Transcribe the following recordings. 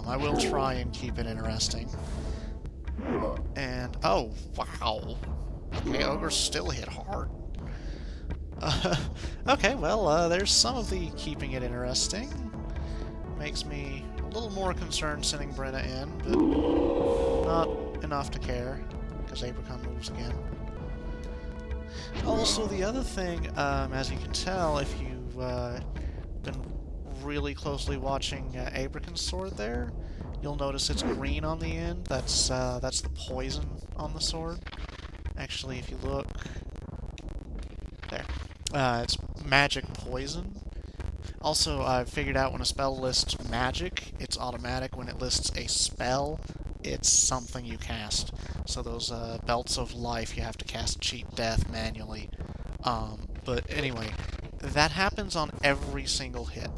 I will try and keep it interesting. And, oh, wow. Okay, ogres still hit hard. Okay, well, there's some of the keeping it interesting. Makes me a little more concerned sending Brenna in, but not enough to care, because Abracon moves again. Also, the other thing, as you can tell, if you've been really closely watching Abracon's sword there, you'll notice it's green on the end. That's the poison on the sword. Actually, if you look... There. It's magic poison. Also, I figured out when a spell lists magic, it's automatic. When it lists a spell, it's something you cast. So those belts of life, you have to cast Cheat Death manually. But anyway, that happens on every single hit.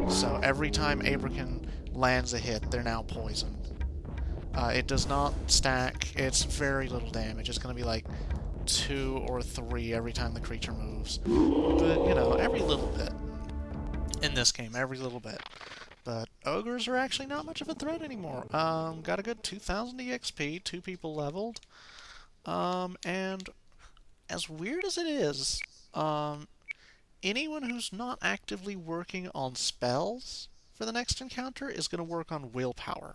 So every time Abracon lands a hit, they're now poisoned. It does not stack. It's very little damage. It's going to be like 2 or 3 every time the creature moves. But, you know, every little bit. In this game, every little bit. But ogres are actually not much of a threat anymore. Got a good 2,000 EXP, 2 people leveled. And as weird as it is, anyone who's not actively working on spells for the next encounter is going to work on willpower.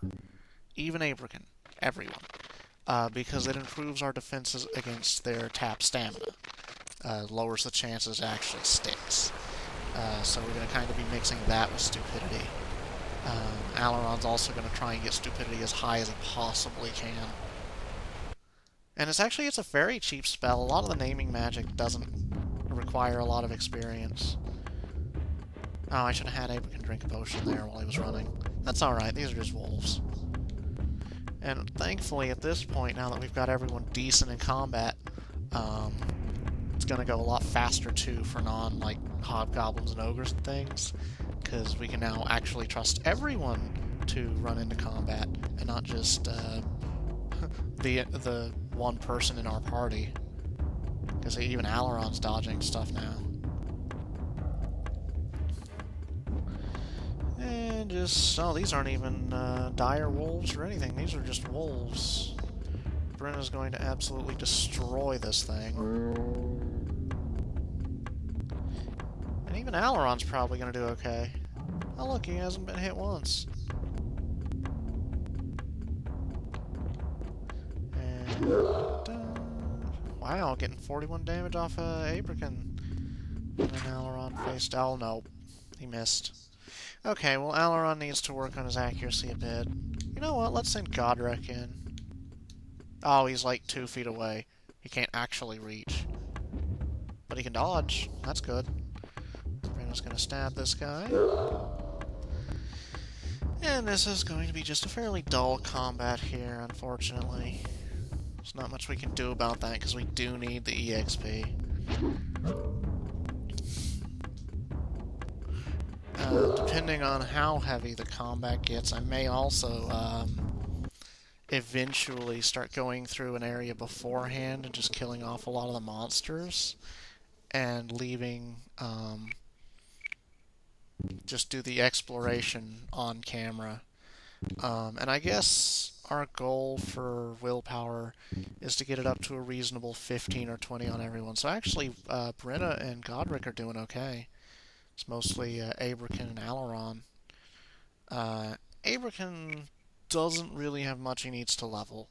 Even Abracon. Everyone. Because it improves our defenses against their tap stamina. Lowers the chances it actually sticks. So we're going to kind of be mixing that with stupidity. Aileron's also going to try and get stupidity as high as he possibly can. And it's a very cheap spell. A lot of the naming magic doesn't require a lot of experience. Oh, I should have had Abracon drink a potion there while he was running. That's alright, these are just wolves. And thankfully, at this point, now that we've got everyone decent in combat, it's going to go a lot faster, too, for like, hobgoblins and ogres and things, because we can now actually trust everyone to run into combat, and not just, the one person in our party, because even Aileron's dodging stuff now. And just... oh, these aren't even dire wolves or anything. These are just wolves. Brenna's going to absolutely destroy this thing. And even Aileron's probably going to do okay. Oh look, he hasn't been hit once. And... wow, getting 41 damage off Abracon. And then Aileron faced... oh no, he missed. Okay, well, Aileron needs to work on his accuracy a bit. You know what? Let's send Godric in. Oh, he's like 2 feet away. He can't actually reach. But he can dodge. That's good. Brenna's gonna stab this guy. And this is going to be just a fairly dull combat here, unfortunately. There's not much we can do about that, because we do need the EXP. Depending on how heavy the combat gets, I may also eventually start going through an area beforehand and just killing off a lot of the monsters and leaving, just do the exploration on camera. And I guess our goal for willpower is to get it up to a reasonable 15 or 20 on everyone. So actually, Brenna and Godric are doing okay. It's mostly Abracon and Aileron. Abracon doesn't really have much he needs to level.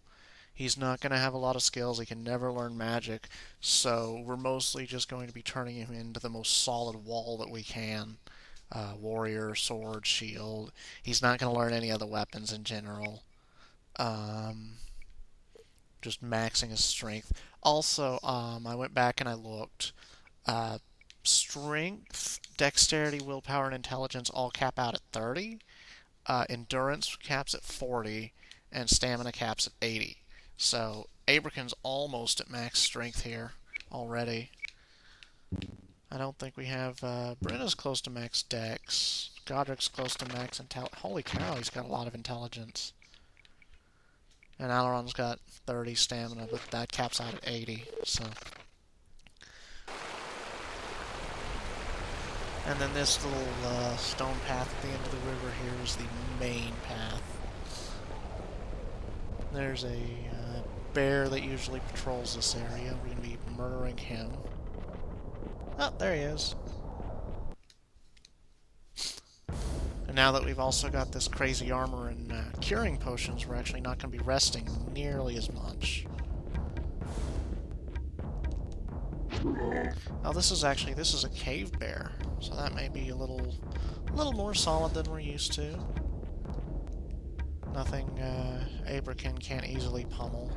He's not going to have a lot of skills. He can never learn magic. So we're mostly just going to be turning him into the most solid wall that we can. Warrior, sword, shield. He's not going to learn any other weapons in general. Just maxing his strength. Also, I went back and I looked. Strength, dexterity, willpower, and intelligence all cap out at 30. Endurance caps at 40, and stamina caps at 80. So Abracon's almost at max strength here already. I don't think we have... Brenna's close to max dex. Godric's close to max intelligence. Holy cow, he's got a lot of intelligence. And Aileron's got 30 stamina, but that caps out at 80, so... And then this little stone path at the end of the river here is the main path. There's a bear that usually patrols this area. We're going to be murdering him. Oh, there he is. And now that we've also got this crazy armor and curing potions, we're actually not going to be resting nearly as much. Oh, this is a cave bear, so that may be a little more solid than we're used to. Nothing Aidyn can't easily pummel.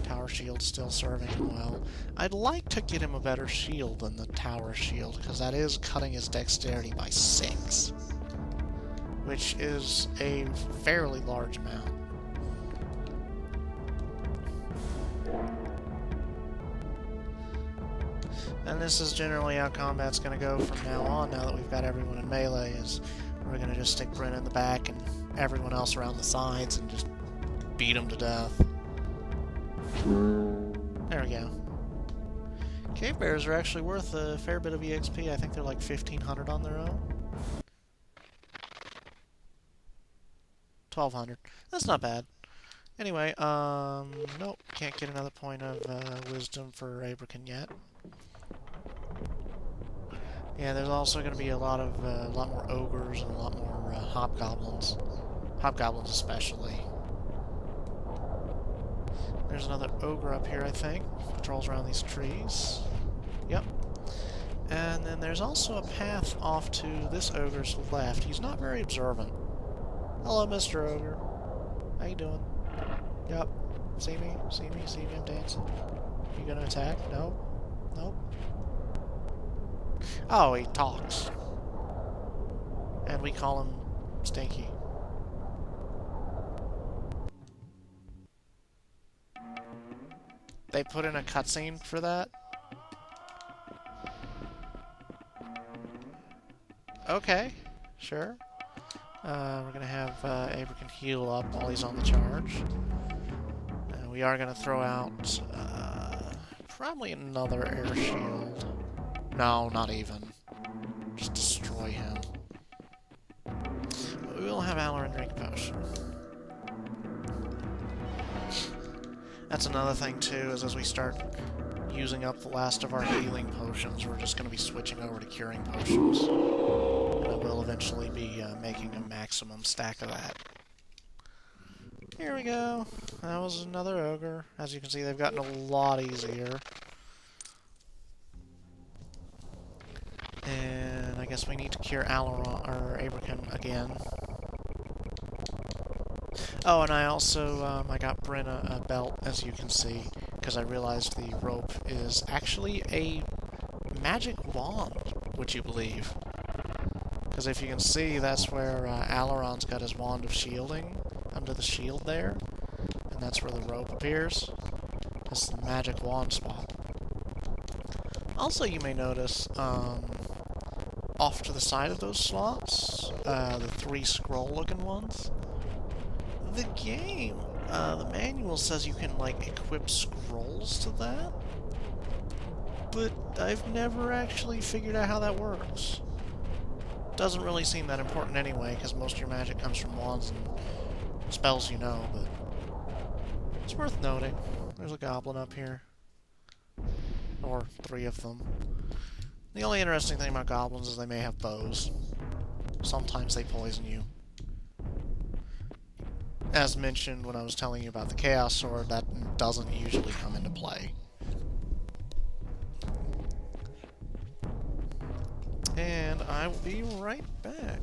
Tower shield's still serving him well. I'd like to get him a better shield than the tower shield, because that is cutting his dexterity by 6. Which is a fairly large amount. And this is generally how combat's going to go from now on, now that we've got everyone in melee, is we're going to just stick Bryn in the back and everyone else around the sides and just beat them to death. There we go. Cave bears are actually worth a fair bit of EXP. I think they're like 1,500 on their own. 1,200. That's not bad. Anyway, nope, can't get another point of wisdom for Aidyn yet. Yeah, there's also going to be a lot more ogres and a lot more hobgoblins. Hobgoblins especially. There's another ogre up here, I think. Patrols around these trees. Yep. And then there's also a path off to this ogre's left. He's not very observant. Hello, Mr. Ogre. How you doing? Yep. See me? See me? See me? I'm dancing. You gonna attack? No? Nope. Oh, he talks. And we call him Stinky. They put in a cutscene for that? Okay, sure. We're gonna have Aidyn heal up while he's on the charge. We are gonna throw out probably another air shield. No, not even. Just destroy him. But we will have Alarin drink potion. That's another thing too, is as we start using up the last of our healing potions, we're just going to be switching over to curing potions. And I will eventually be making a maximum stack of that. Here we go. That was another ogre. As you can see, they've gotten a lot easier. And I guess we need to cure Aidyn again. Oh, and I also, I got Bryn a belt, as you can see, because I realized the rope is actually a magic wand, would you believe? Because if you can see, that's where Alaron's got his wand of shielding, under the shield there, and that's where the rope appears. That's the magic wand spot. Also, you may notice, off to the side of those slots, the 3 scroll-looking ones, the game, the manual says you can, like, equip scrolls to that, but I've never actually figured out how that works. Doesn't really seem that important anyway, because most of your magic comes from wands and spells you know, but it's worth noting. There's a goblin up here. Or 3 of them. The only interesting thing about goblins is they may have bows. Sometimes they poison you. As mentioned when I was telling you about the Chaos Sword, that doesn't usually come into play. And I will be right back.